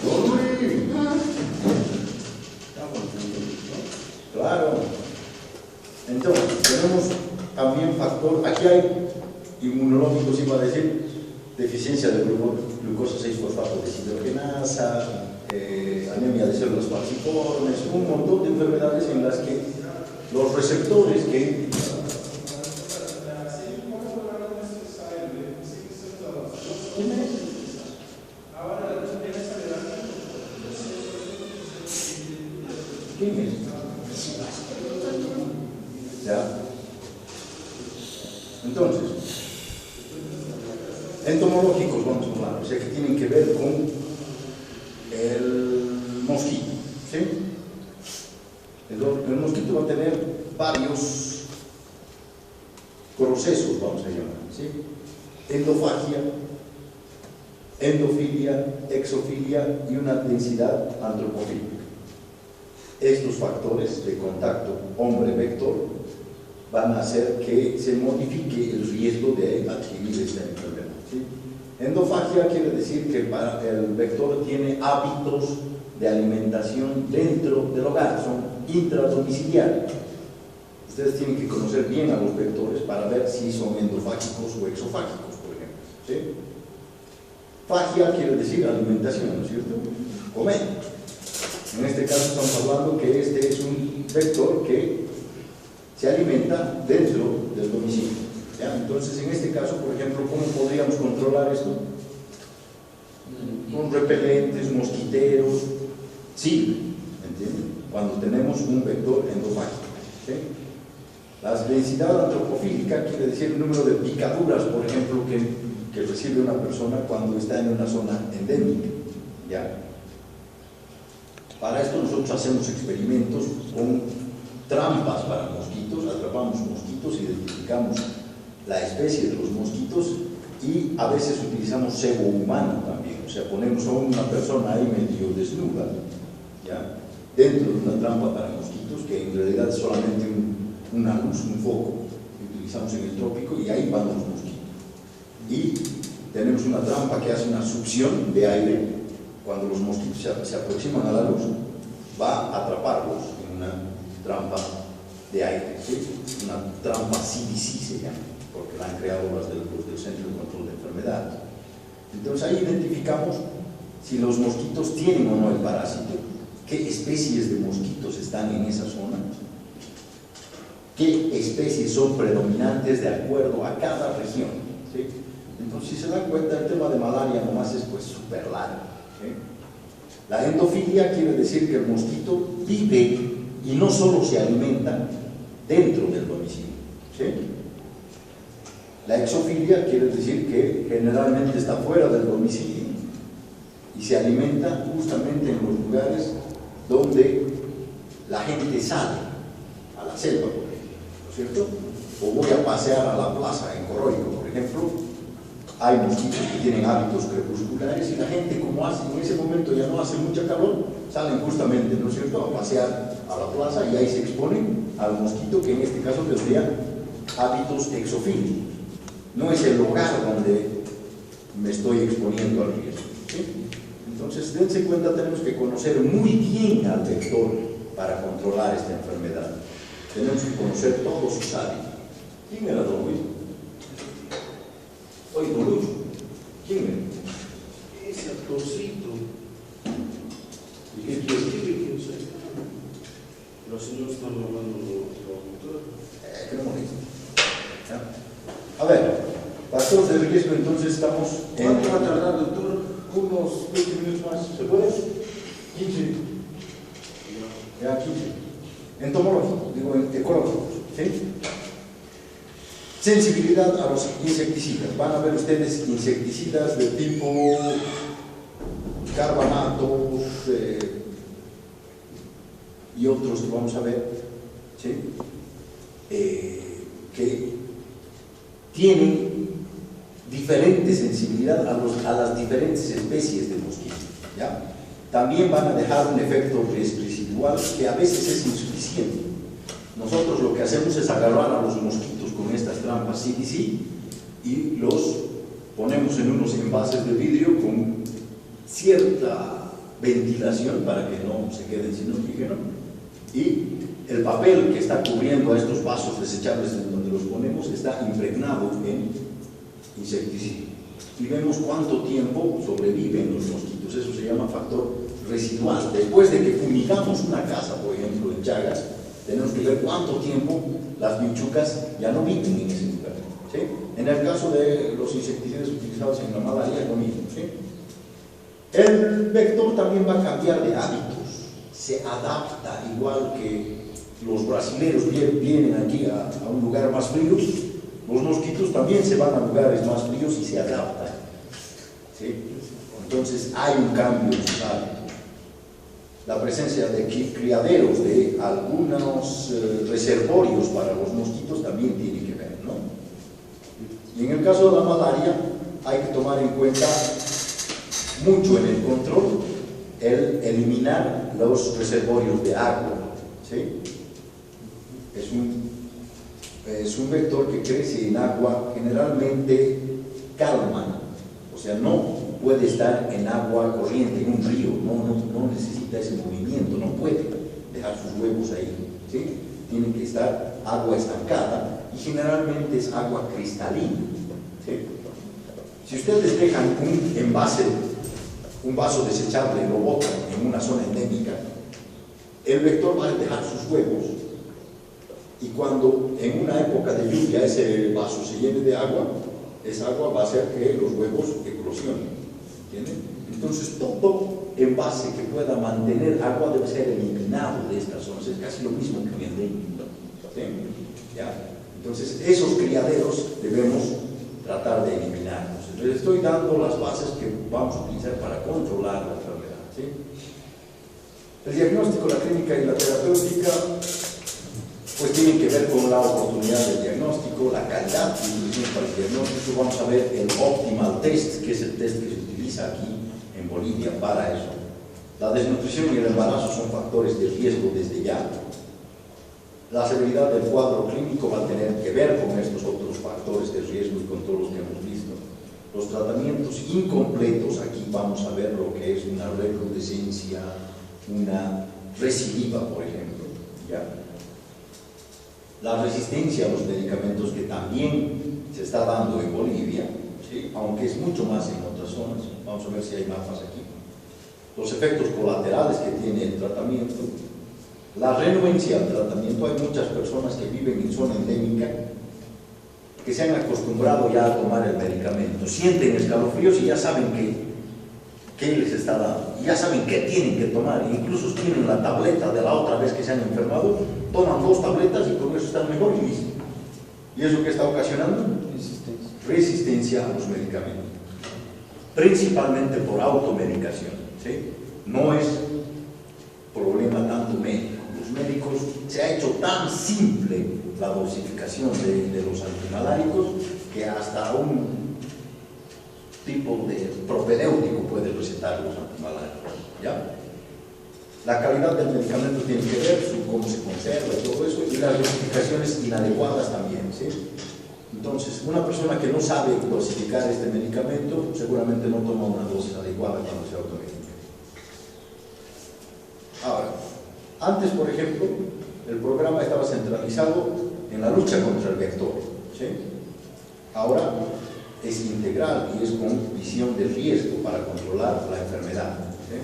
Don Luis. Claro. Entonces, tenemos también factor, aquí hay inmunológicos, iba a decir, deficiencia de glucosa 6-fosfato deshidrogenasa, anemia de células falciformes, un montón de enfermedades en las que los receptores que entonces, entomológicos, vamos a hablar, o sea que tienen que ver con el mosquito, ¿sí? El mosquito va a tener varios procesos, vamos a llamar, ¿sí? Endofagia, endofilia, exofilia y una densidad antropofílica. Estos factores de contacto hombre-vector van a hacer que se modifique el riesgo de adquirir esta enfermedad, ¿sí? Endofagia quiere decir que el vector tiene hábitos de alimentación dentro del hogar, son intradomiciliarios. Ustedes tienen que conocer bien a los vectores para ver si son endofágicos o exofágicos, por ejemplo, ¿sí? Fagia quiere decir alimentación, ¿no es cierto? Comer. En este caso estamos hablando que este es un vector que se alimenta dentro del domicilio, ¿ya? Entonces, en este caso, por ejemplo, ¿cómo podríamos controlar esto? Con repelentes, mosquiteros, sí, ¿entienden? Cuando tenemos un vector endofágico, ¿sí? La densidad antropofílica quiere decir el número de picaduras, por ejemplo, que recibe una persona cuando está en una zona endémica, ¿ya? Para esto nosotros hacemos experimentos con trampas para mosquitos, atrapamos mosquitos, identificamos la especie de los mosquitos y a veces utilizamos cebo humano también, o sea, ponemos a una persona ahí medio desnuda, ¿ya? Dentro de una trampa para mosquitos, que en realidad es solamente una luz, un foco que utilizamos en el trópico, y ahí van los mosquitos. Y tenemos una trampa que hace una succión de aire. Cuando los mosquitos se aproximan a la luz, va a atraparlos en una trampa de aire, ¿sí? Una trampa CDC se llama, porque la han creado los del Centro de Control de Enfermedades. Entonces ahí identificamos si los mosquitos tienen o no el parásito, qué especies de mosquitos están en esa zona, qué especies son predominantes de acuerdo a cada región, ¿sí? Entonces, si se dan cuenta, el tema de malaria nomás es pues súper largo, ¿sí? La endofilia quiere decir que el mosquito vive y no solo se alimenta dentro del domicilio, ¿sí? La exofilia quiere decir que generalmente está fuera del domicilio y se alimenta justamente en los lugares donde la gente sale, a la selva, por ejemplo, ¿no es cierto? O voy a pasear a la plaza en Coroico, por ejemplo, hay mosquitos que tienen hábitos crepusculares y la gente, como hace, en ese momento ya no hace mucha calor, salen justamente, ¿no es cierto?, a pasear a la plaza y ahí se exponen al mosquito, que en este caso tendría hábitos exofílicos. No es el hogar donde me estoy exponiendo al riesgo, ¿sí? Entonces, dense cuenta, tenemos que conocer muy bien al vector para controlar esta enfermedad. Tenemos que conocer todos sus hábitos. ¿Quién era don Luis? Oye, don Luis, ¿quién era? Ese actorcito. ¿Y qué quiere? ¿Quién sabe? Los señores están hablando de doctor. Qué bonito. ¿Ya? A ver, factores de riesgo, entonces estamos en... ¿Cuánto va a tardar, doctor? Unos 20 minutos más. ¿Se puede? 15. Ya, 15. Entomológico, digo, ecológico, ¿sí? Sensibilidad a los insecticidas. Van a ver ustedes insecticidas de tipo carbamatos y otros que vamos a ver, ¿sí? Que tienen diferente sensibilidad a las diferentes especies de mosquitos, ¿ya? También van a dejar un efecto residual que a veces es insuficiente. Nosotros lo que hacemos es agarrar a los mosquitos con estas trampas CDC y los ponemos en unos envases de vidrio con cierta ventilación para que no se queden sin oxígeno, y el papel que está cubriendo a estos vasos desechables en donde los ponemos está impregnado en insecticida. Y vemos cuánto tiempo sobreviven los mosquitos. Eso se llama factor residual. Después de que fumigamos una casa, por ejemplo, en Chagas, tenemos que ver cuánto tiempo las bichucas ya no viven en ese lugar, ¿sí? En el caso de los insecticidas utilizados en la malaria, lo mismo, ¿sí? El vector también va a cambiar de hábitos, se adapta, igual que los brasileños vienen aquí a un lugar más frío, los mosquitos también se van a lugares más fríos y se adaptan, ¿sí? Entonces hay un cambio en sus hábitos. La presencia de criaderos de algunos reservorios para los mosquitos también tiene que ver, ¿no? Y en el caso de la malaria hay que tomar en cuenta mucho en el control el eliminar los reservorios de agua, ¿sí? Es un vector que crece en agua generalmente calma, o sea, no puede estar en agua corriente, en un río, no necesita ese movimiento, no puede dejar sus huevos ahí, ¿sí? Tiene que estar agua estancada y generalmente es agua cristalina, ¿sí? Si ustedes dejan un envase, un vaso desechable, lo botan en una zona endémica, el vector va a dejar sus huevos y cuando en una época de lluvia ese vaso se llene de agua, esa agua va a hacer que los huevos eclosionen. ¿Entienden? Entonces todo envase que pueda mantener agua debe ser eliminado de estas zonas. Es casi lo mismo que en el dengue, ¿sí? ¿Ya? Entonces esos criaderos debemos tratar de eliminarlos. Entonces estoy dando las bases que vamos a utilizar para controlar la enfermedad, ¿sí? El diagnóstico, la clínica y la terapéutica pues tienen que ver con la oportunidad del diagnóstico, la calidad que utilizamos para el diagnóstico. Vamos a ver el Optimal Test, que es el test que se utiliza aquí en Bolivia para eso. La desnutrición y el embarazo son factores de riesgo desde ya. La severidad del cuadro clínico va a tener que ver con estos otros factores de riesgo y con todos los que hemos visto. Los tratamientos incompletos, aquí vamos a ver lo que es una recrudescencia, una recidiva, por ejemplo, ¿ya? La resistencia a los medicamentos que también se está dando en Bolivia, ¿sí? Aunque es mucho más en otras zonas. Vamos a ver si hay mapas aquí. Los efectos colaterales que tiene el tratamiento, la renuencia al tratamiento. Hay muchas personas que viven en zona endémica que se han acostumbrado ya a tomar el medicamento, sienten escalofríos y ya saben qué les está dando, y ya saben qué tienen que tomar, e incluso tienen la tableta de la otra vez que se han enfermado, toman 2 tabletas y con eso están mejor y listo. ¿Y eso qué está ocasionando? Resistencia a los medicamentos, principalmente por automedicación, ¿sí? No es problema tanto médico. Los médicos, se ha hecho tan simple la dosificación de los antimaláricos que hasta un tipo de propedéutico puede recetar los antimaláricos, ¿ya? La calidad del medicamento tiene que ver cómo se conserva y todo eso, y las dosificaciones inadecuadas también, ¿sí? Entonces, una persona que no sabe dosificar este medicamento seguramente no toma una dosis adecuada cuando se automedica. Ahora, antes, por ejemplo, el programa estaba centralizado en la lucha contra el vector, ¿sí? Ahora es integral y es con visión de riesgo para controlar la enfermedad, ¿sí?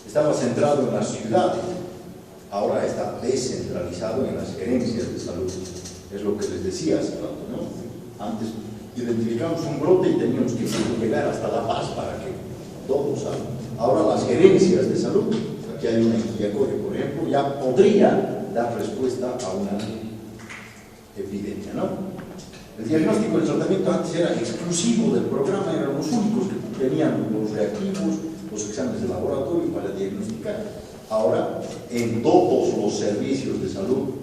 Estaba centrado en las ciudades, ahora está descentralizado en las gerencias de salud. Es lo que les decía hace rato, ¿no? Antes identificamos un brote y teníamos que llegar hasta La Paz para que todos salgan. Ahora las gerencias de salud, aquí hay una en Quillacoya, por ejemplo, ya podría dar respuesta a una epidemia, ¿no? El diagnóstico y el tratamiento antes era exclusivo del programa, eran los únicos que tenían los reactivos, los exámenes de laboratorio para diagnosticar. Ahora, en todos los servicios de salud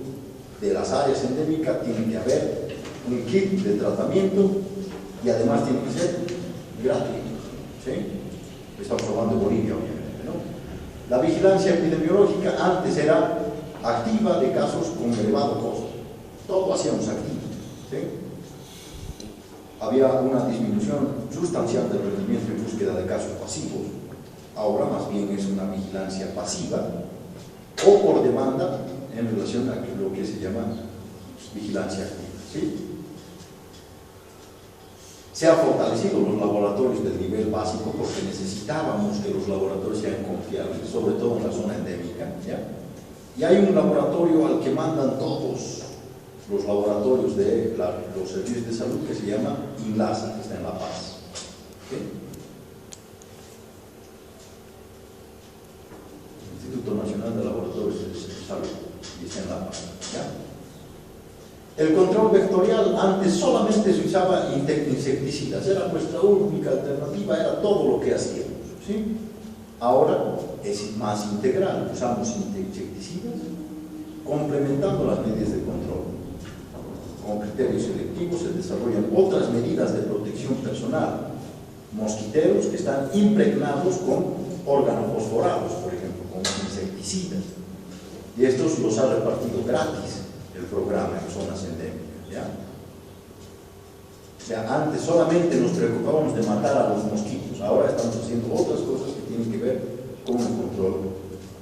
de las áreas endémicas tiene que haber un kit de tratamiento y además tiene que ser gratuito, ¿sí? Estamos hablando de Bolivia, obviamente, ¿no? La vigilancia epidemiológica antes era activa de casos con elevado costo. Todo hacíamos activo, ¿sí? Había una disminución sustancial del rendimiento en búsqueda de casos casos pasivos, ahora más bien es una vigilancia pasiva o por demanda en relación a lo que se llama vigilancia activa, ¿sí? Se han fortalecido los laboratorios del nivel básico porque necesitábamos que los laboratorios sean confiables, sobre todo en la zona endémica, ¿ya? Y hay un laboratorio al que mandan todos los laboratorios de los servicios de salud que se llama INLASA, que está en La Paz. ¿Sí? Instituto Nacional de Laboratorios de Salud, y está en La Paz. ¿Ya? El control vectorial antes solamente se usaba insecticidas, era nuestra única alternativa, era todo lo que hacíamos, ¿sí? Ahora es más integral, usamos insecticidas complementando las medidas de control. Con criterios selectivos se desarrollan otras medidas de protección personal, mosquiteros que están impregnados con organofosforados, por ejemplo, con insecticidas, y estos los ha repartido gratis el programa en zonas endémicas, ¿ya? O sea, antes solamente nos preocupábamos de matar a los mosquitos, ahora estamos haciendo otras cosas que tienen que ver con el control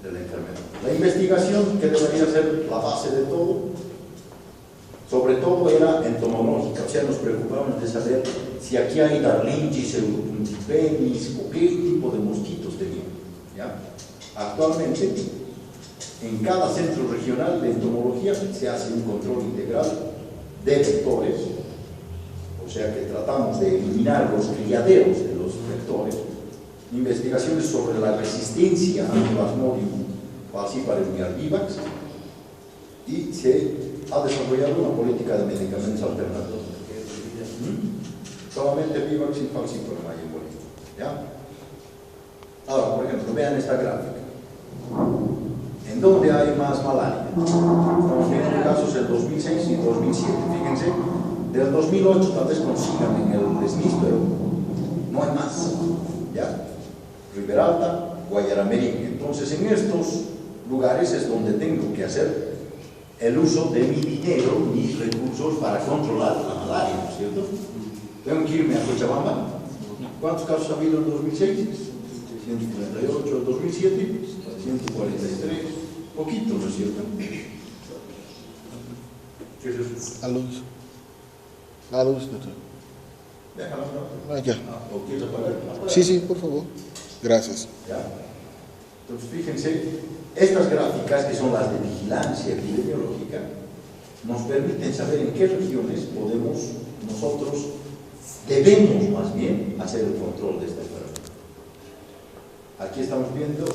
de la enfermedad. La investigación, que debería ser la base de todo, sobre todo era entomológica, o sea, nos preocupábamos de saber si aquí hay Darlingis, Pseudopuntipenis o qué tipo de mosquitos teníamos, ¿ya? Actualmente, en cada centro regional de entomología se hace un control integral de vectores, o sea que tratamos de eliminar los criaderos de los vectores, investigaciones sobre la resistencia al Plasmodium falciparum y al Vivax, y se ha desarrollado una política de medicamentos alternativos. Solamente Vivax y falciparum hay en Bolivia, ¿ya? Ahora, por ejemplo, vean esta gráfica. ¿En dónde hay más malaria? Estamos viendo casos del 2006 y 2007. Fíjense, del 2008 tal vez consigan en el SNIS, pero no hay más, ¿ya? Riberalta, Guayaramerín. Entonces, en estos lugares es donde tengo que hacer el uso de mi dinero, mis recursos para controlar la malaria, ¿no es cierto? Tengo que irme a Cochabamba. ¿Cuántos casos ha habido en 2006? 138. En 2007, 143. Poquito, ¿no es cierto? ¿Qué es eso? A luz. A luz, doctor. Déjalo, ¿no? Ya. ¿O quieres apagar? Sí, sí, por favor. Gracias. ¿Ya? Entonces, fíjense, estas gráficas, que son las de vigilancia epidemiológica, nos permiten saber en qué regiones podemos, nosotros, debemos más bien hacer el control de esta enfermedad. Aquí estamos viendo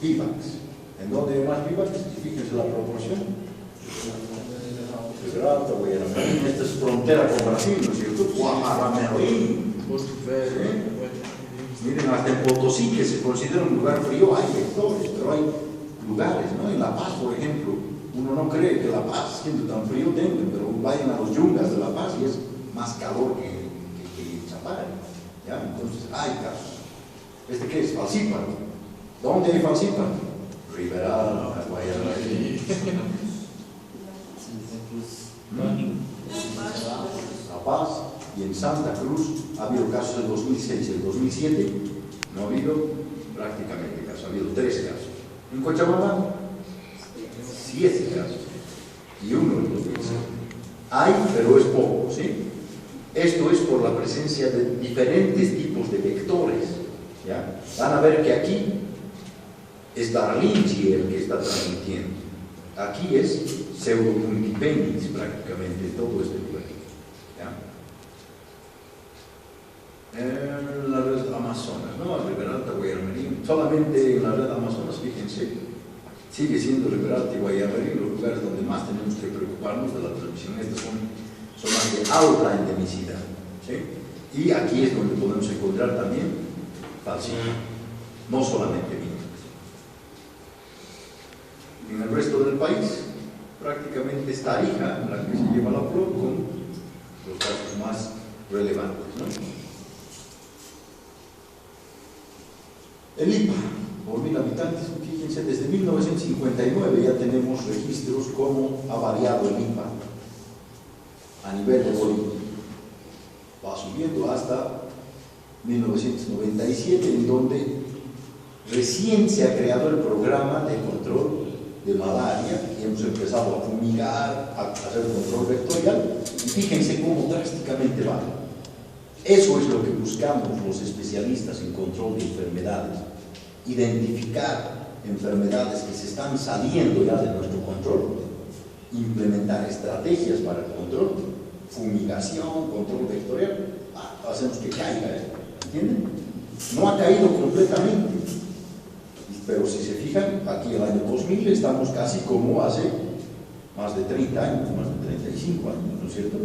Vivax. ¿En dónde hay más Vivax? Fíjense la proporción. Riberalta, Guayaramerín, esta es frontera con Brasil, ¿no es cierto? Guayaramerín. Miren, hasta en Potosí, que se considera un lugar frío, hay vectores, pero hay lugares, ¿no? En La Paz, por ejemplo, uno no cree que La Paz, siendo tan frío, tenga, pero vayan a los yungas de La Paz y es más calor que Chapare, ¿ya? Entonces, hay casos. ¿Este qué es? Falcíparo. ¿Dónde hay falcíparo? Riberalta, Guayaramerín. La Paz, y en Santa Cruz ha habido casos en 2006 y en 2007, no ha habido prácticamente casos, ha habido 3 casos. En Cochabamba, 7 casos, y uno en 2006. Hay, pero es poco, ¿sí? Esto es por la presencia de diferentes tipos de vectores, ¿ya? Van a ver que aquí es Darlingii el que está transmitiendo. Aquí es Pseudopuntipenis prácticamente todo este lugar. ¿Ya? En la red Amazonas, ¿no? Riberalta, Guayaramerín. Solamente en la red Amazonas, fíjense, sigue siendo Riberalta y Guayaramerín los lugares donde más tenemos que preocuparnos de la transmisión. Estas son las de alta endemicidad, ¿sí? Y aquí es donde podemos encontrar también falciparum, no solamente Vivax. En el resto del país, prácticamente es Tarija la que se lleva la flor con los casos más relevantes, ¿no? El IPA, por 1000 habitantes, fíjense, desde 1959 ya tenemos registros cómo ha variado el IPA a nivel de Bolivia. Va subiendo hasta 1997, en donde recién se ha creado el programa de control de malaria y hemos empezado a fumigar, a hacer control vectorial, y fíjense cómo drásticamente va. Eso es lo que buscamos los especialistas en control de enfermedades, identificar enfermedades que se están saliendo ya de nuestro control, implementar estrategias para el control, fumigación, control vectorial, hacemos que caiga esto, ¿entienden? No ha caído completamente, pero si se fijan, aquí el año 2000 estamos casi como hace más de 30 años, más de 35 años, ¿no es cierto?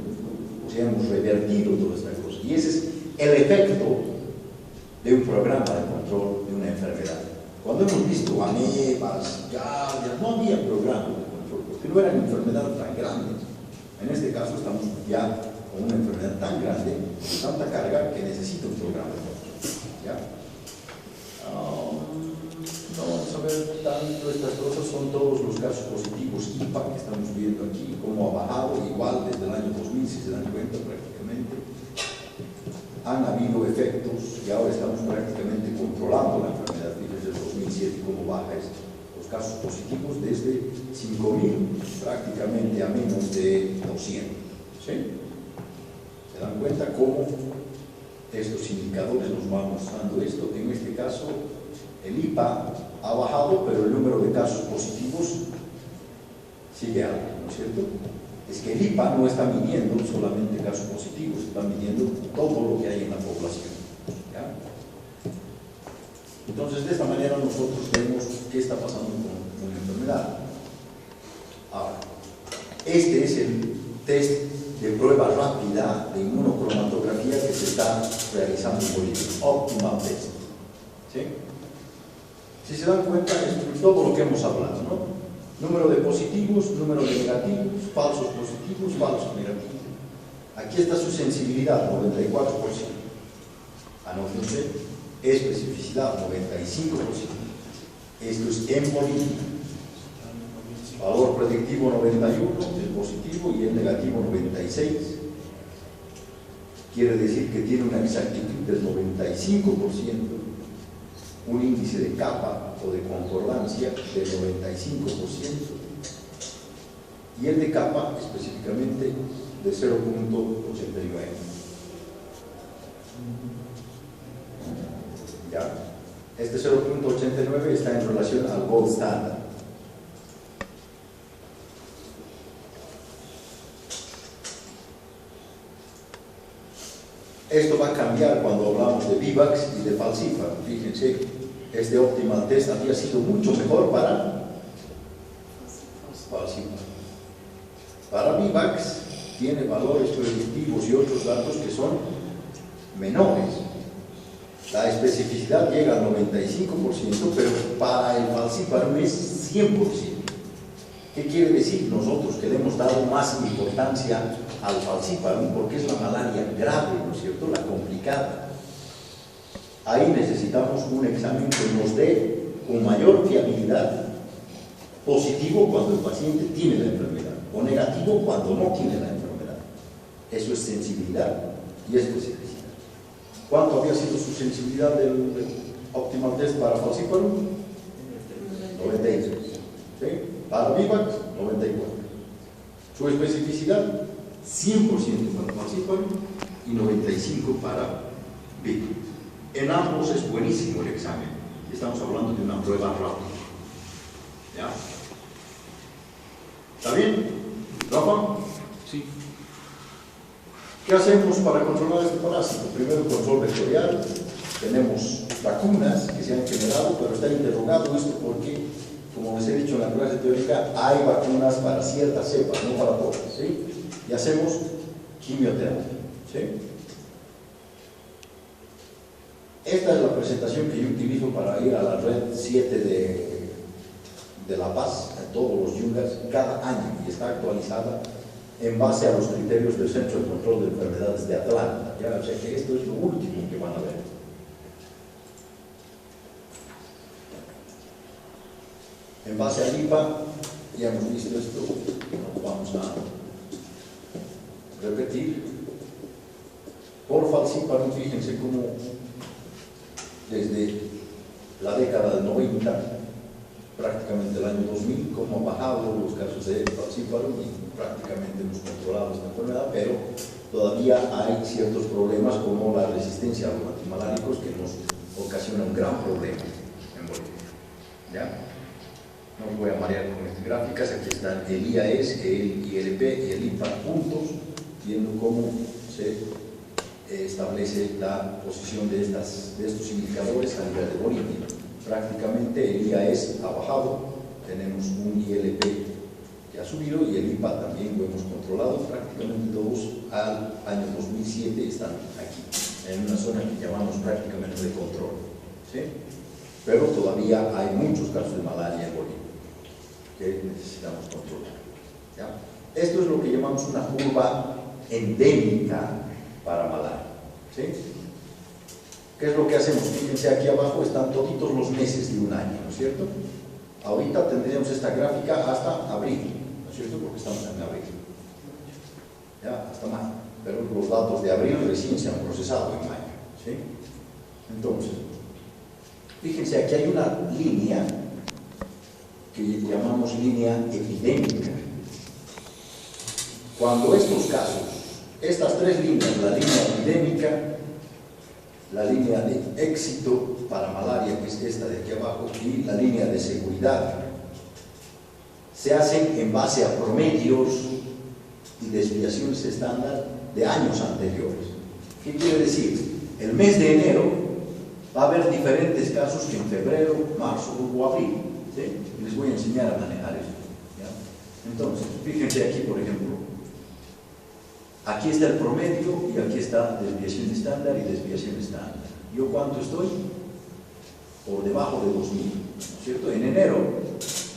O sea, hemos revertido toda esta cosa. Y ese es el efecto de un programa de control de una enfermedad. Cuando hemos visto amebas, giardias, no había programa de control, porque no eran enfermedades tan grandes. En este caso estamos ya con una enfermedad tan grande, con tanta carga, que necesita un programa de control. ¿Ya? No vamos a ver tanto estas cosas, son todos los casos positivos IPA que estamos viendo aquí, cómo ha bajado, igual desde el año 2000, si se dan cuenta prácticamente. Han habido efectos y ahora estamos prácticamente controlando la enfermedad. Desde el 2007 cómo baja los casos positivos desde 5.000 prácticamente a menos de 200. ¿Sí? ¿Se dan cuenta cómo estos indicadores nos van mostrando esto? En este caso el IPA ha bajado, pero el número de casos positivos sigue alto, ¿no es cierto? Es que el IPA no está midiendo solamente casos positivos, está midiendo todo lo que hay en la población. ¿Ya? Entonces, de esta manera nosotros vemos qué está pasando con la enfermedad. Ahora, este es el test de prueba rápida de inmunocromatografía que se está realizando en Bolivia, Optimal Test. ¿Sí? Si se dan cuenta, es todo lo que hemos hablado, ¿no? Número de positivos, número de negativos, falsos positivos, falsos negativos. Aquí está su sensibilidad, 94%. Anótense, especificidad, 95%. Esto es en Bolivia. Valor predictivo, 91, el positivo, y el negativo, 96. Quiere decir que tiene una exactitud del 95%. Un índice de capa o de concordancia del 95% y el de capa específicamente de 0.89. ¿Ya? Este 0.89 está en relación al gold standard. Esto va a cambiar cuando hablamos de Vivax y de Falciparum. Fíjense, este Optimal Test había sido mucho mejor para Falciparum. Para Vivax tiene valores predictivos y otros datos que son menores. La especificidad llega al 95%, pero para el Falciparum es 100%. ¿Qué quiere decir? Nosotros que le hemos dado más importancia al Falciparum porque es la malaria grave, ¿no es cierto?, la complicada. Ahí necesitamos un examen que nos dé con mayor fiabilidad positivo cuando el paciente tiene la enfermedad o negativo cuando no tiene la enfermedad. Eso es sensibilidad y especificidad. ¿Cuánto había sido su sensibilidad del Optimal Test para Falciparum? 93. ¿Sí? Para Vivax, 94. Su especificidad, 100% para Falciparum y 95% para Vivax. En ambos es buenísimo el examen. Estamos hablando de una prueba rápida. ¿Ya? ¿Está bien? ¿Rafa? Sí. ¿Qué hacemos para controlar este parásito? Primero, control vectorial. Tenemos vacunas que se han generado, pero está interrogado esto porque, como les he dicho en la clase teórica, hay vacunas para ciertas cepas, no para todas. ¿Sí? Y hacemos quimioterapia. ¿Sí? Esta es la presentación que yo utilizo para ir a la red 7 de La Paz, a todos los yungas, cada año, y está actualizada en base a los criterios del Centro de Control de Enfermedades de Atlanta. Ya, o sea que esto es lo último que van a ver. En base al IPA, ya hemos visto esto, no vamos a repetir. Por Falciparum, fíjense cómo desde la década del 90, prácticamente el año 2000, cómo han bajado los casos de falciparum y prácticamente hemos controlado esta enfermedad, pero todavía hay ciertos problemas como la resistencia a los antimaláricos que nos ocasiona un gran problema en Bolivia. ¿Ya? No os voy a marear con estas gráficas, aquí están el IAS, el ILP y el IPA juntos, viendo cómo se establece la posición de estos indicadores a nivel de Bolivia. Prácticamente el IAS ha bajado, tenemos un ILP que ha subido y el IPA también lo hemos controlado. Prácticamente todos al año 2007 están aquí, en una zona que llamamos prácticamente de control, ¿sí? Pero todavía hay muchos casos de malaria en Bolivia que necesitamos controlar, ¿ya? Esto es lo que llamamos una curva endémica para malaria, ¿sí? ¿Qué es lo que hacemos? Fíjense, aquí abajo están toditos los meses de un año, ¿no es cierto? Ahorita tendríamos esta gráfica hasta abril, ¿no es cierto? Porque estamos en abril, ¿ya? Hasta mayo, pero los datos de abril recién se han procesado en mayo, ¿sí? Entonces, fíjense, aquí hay una línea que llamamos línea epidémica. Cuando estos casos, estas tres líneas, la línea epidémica, la línea de éxito para malaria, que es esta de aquí abajo, y la línea de seguridad, se hacen en base a promedios y desviaciones estándar de años anteriores. ¿Qué quiere decir? El mes de enero va a haber diferentes casos que en febrero, marzo o abril, ¿sí? Les voy a enseñar a manejar eso, ¿ya? Entonces, fíjense aquí, por ejemplo, aquí está el promedio y aquí está desviación estándar y desviación estándar. ¿Yo cuánto estoy? Por debajo de 2000, ¿no es cierto? En enero,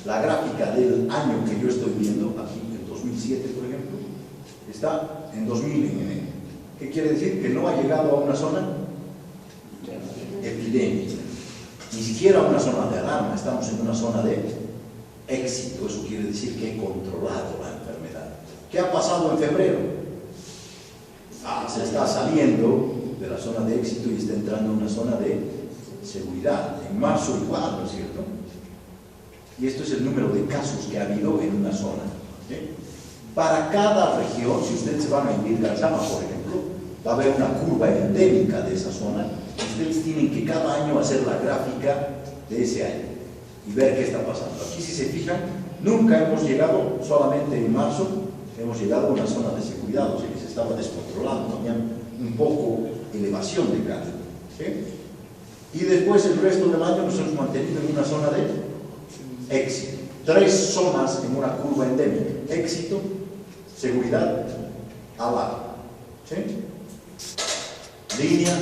la gráfica del año que yo estoy viendo, aquí en 2007, por ejemplo, está en 2000 en enero. ¿Qué quiere decir? Que no ha llegado a una zona epidémica, ni siquiera a una zona de alarma, estamos en una zona de éxito. Eso quiere decir que he controlado la enfermedad. ¿Qué ha pasado en febrero? Se está saliendo de la zona de éxito y está entrando en una zona de seguridad. En marzo igual, ¿no es cierto? Y esto es el número de casos que ha habido en una zona, ¿sí? Para cada región, si ustedes se van a Invirgazama, por ejemplo, va a haber una curva endémica de esa zona. Ustedes tienen que cada año hacer la gráfica de ese año y ver qué está pasando. Aquí, si se fijan, nunca hemos llegado, solamente en marzo, hemos llegado a una zona de seguridad, o sea que se estaba descontrolando, había un poco elevación de casos, ¿sí? Y después el resto del año nos hemos mantenido en una zona de éxito. Tres zonas en una curva endémica: éxito, seguridad, alarma, ¿sí? Línea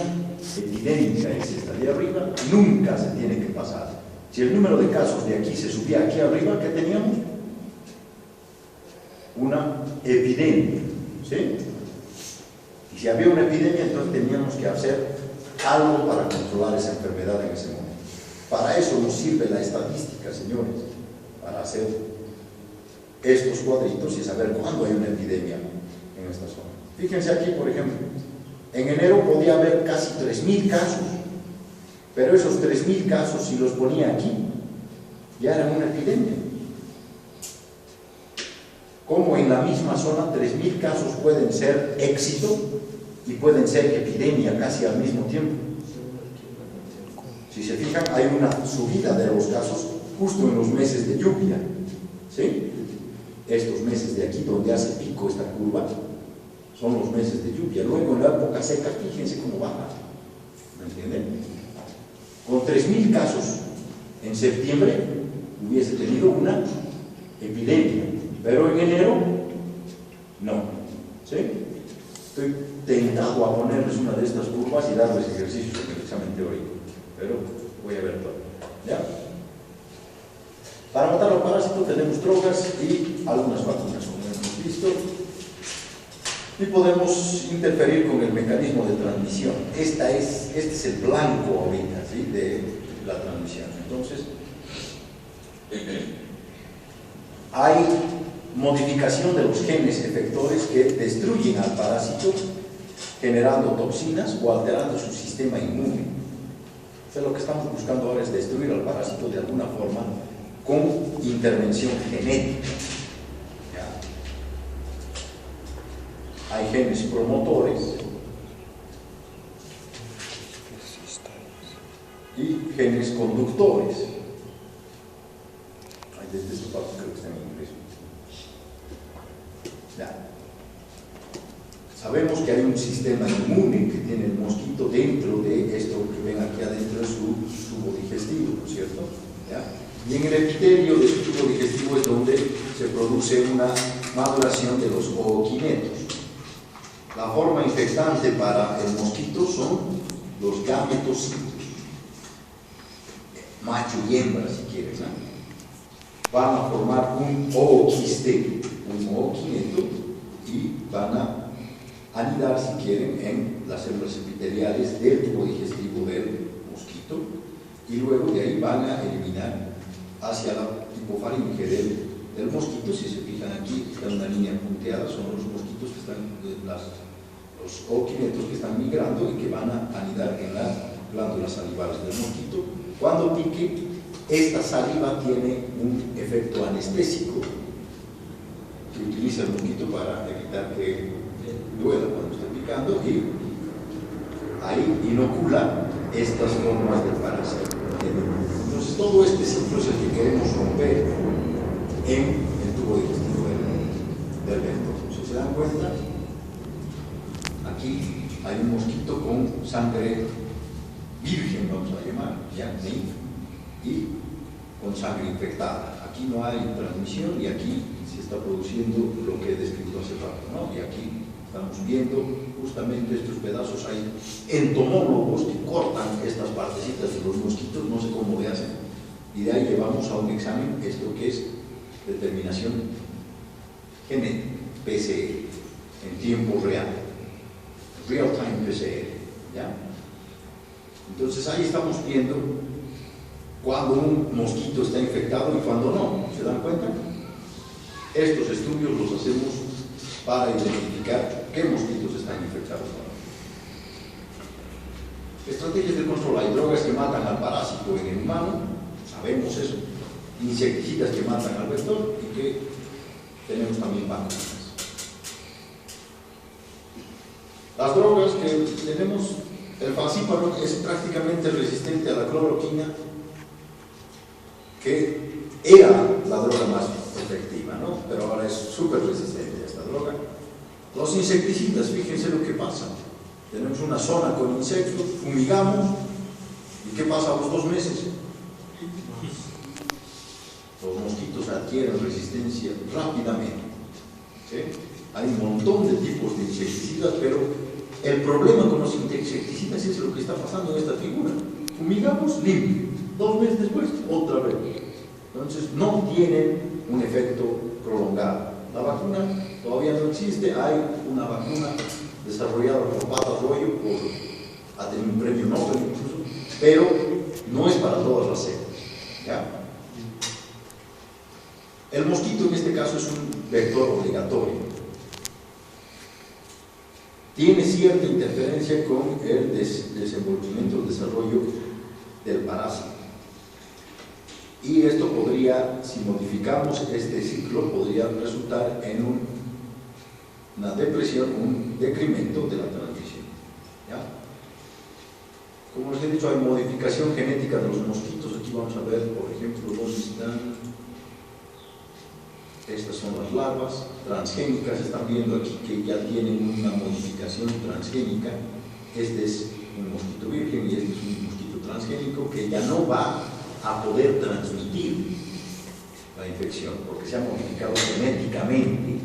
epidémica es esta de arriba, nunca se tiene que pasar. Si el número de casos de aquí se subía aquí arriba, ¿qué teníamos? Una epidemia, ¿sí? Y si había una epidemia, entonces teníamos que hacer algo para controlar esa enfermedad en ese momento. Para eso nos sirve la estadística, señores, para hacer estos cuadritos y saber cuándo hay una epidemia en esta zona. Fíjense aquí, por ejemplo, en enero podía haber casi 3000 casos, pero esos 3000 casos, si los ponía aquí, ya eran una epidemia. Como en la misma zona 3000 casos pueden ser éxito y pueden ser epidemia casi al mismo tiempo. Si se fijan, hay una subida de los casos justo en los meses de lluvia, ¿sí? Estos meses de aquí donde hace pico esta curva son los meses de lluvia. Luego en la época seca, fíjense cómo baja, ¿me entienden? Con 3000 casos en septiembre hubiese tenido una epidemia, pero en enero no, ¿sí? Estoy tentado a ponerles una de estas curvas y darles ejercicios en el examen teórico, pero voy a ver todo, ¿ya? Para matar los parásitos tenemos drogas y algunas vacunas, como hemos visto, y podemos interferir con el mecanismo de transmisión. Este es el blanco ahorita, ¿sí? De la transmisión. Entonces, hay modificación de los genes efectores que destruyen al parásito, generando toxinas o alterando su sistema inmune. O sea, lo que estamos buscando ahora es destruir al parásito de alguna forma con intervención genética. ¿Ya? Hay genes promotores y genes conductores. Ay, desde esta parte creo que está en inglés. Ya. Sabemos que hay un sistema inmune que tiene el mosquito dentro de esto que ven aquí adentro de su tubo digestivo, ¿no es cierto? ¿Ya? Y en el epitelio de su tubo digestivo es donde se produce una maduración de los ooquinetos. La forma infectante para el mosquito son los gametocitos, macho y hembra si quieres, ¿no? Van a formar un ooquiste, un ooquineto, y van a anidar, si quieren, en las células epiteliales del tubo digestivo del mosquito, y luego de ahí van a eliminar hacia la hipofaringe del mosquito. Si se fijan aquí, está una línea punteada, son los mosquitos que están, los ooquinetos que están migrando y que van a anidar en las glándulas salivales del mosquito. Cuando pique, esta saliva tiene un efecto anestésico que utiliza el mosquito para evitar que duela cuando esté picando, y ahí inocula estas formas del parásito. Entonces todo este ciclo es el que queremos romper en el tubo digestivo del vector. Si se dan cuenta, aquí hay un mosquito con sangre virgen, vamos a llamar, ya, ¿sí? Y con sangre infectada. Aquí no hay transmisión y aquí se está produciendo lo que he descrito hace rato, ¿no? Y aquí estamos viendo justamente estos pedazos. Hay entomólogos que cortan estas partecitas de los mosquitos, no sé cómo le hacen, y de ahí llevamos a un examen esto que es determinación genética, PCR, en tiempo real, real time PCR, ¿ya? Entonces ahí estamos viendo cuando un mosquito está infectado y cuando no. ¿Se dan cuenta? Estos estudios los hacemos para identificar qué mosquitos están infectados. Estrategias de control: hay drogas que matan al parásito en el humano, sabemos eso, insecticidas que matan al vector, y que tenemos también vacunas. Las drogas que tenemos, el falciparum es prácticamente resistente a la cloroquina, que era la droga más efectiva, ¿no? Pero ahora es súper resistente a esta droga. Los insecticidas, fíjense lo que pasa. Tenemos una zona con insectos, fumigamos, ¿y qué pasa a los 2 meses? Los mosquitos adquieren resistencia rápidamente, ¿sí? Hay un montón de tipos de insecticidas, pero el problema con los insecticidas es lo que está pasando en esta figura. Fumigamos, limpio. 2 meses después, otra vez. Entonces, no tienen un efecto prolongado. La vacuna todavía no existe. Hay una vacuna desarrollada por Pat Arroyo, ha tenido un premio Nobel incluso, pero no es para todas las cepas, ¿ya? El mosquito en este caso es un vector obligatorio. Tiene cierta interferencia con el desenvolvimiento, el desarrollo del parásito. Y esto podría, si modificamos este ciclo, podría resultar en una depresión, un decremento de la transmisión, ¿ya? Como les he dicho, hay modificación genética de los mosquitos. Aquí vamos a ver, por ejemplo, dónde están. Estas son las larvas transgénicas. Están viendo aquí que ya tienen una modificación transgénica. Este es un mosquito virgen y este es un mosquito transgénico que ya no va a poder transmitir la infección porque se ha modificado genéticamente.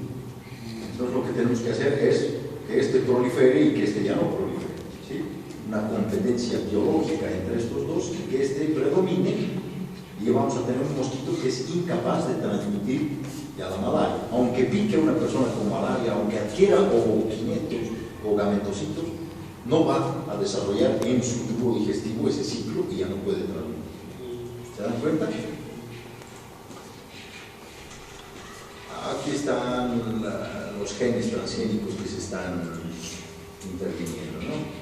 Entonces lo que tenemos que hacer es que este prolifere y que este ya no prolifere, ¿sí? Una competencia biológica entre estos dos, y que este predomine, y vamos a tener un mosquito que es incapaz de transmitir ya la malaria. Aunque pique a una persona con malaria, aunque adquiera ooquinetos o gametocitos, no va a desarrollar en su tubo digestivo ese ciclo y ya no puede transmitir. ¿Se dan cuenta? Aquí están los genes transgénicos que se están interviniendo, ¿no?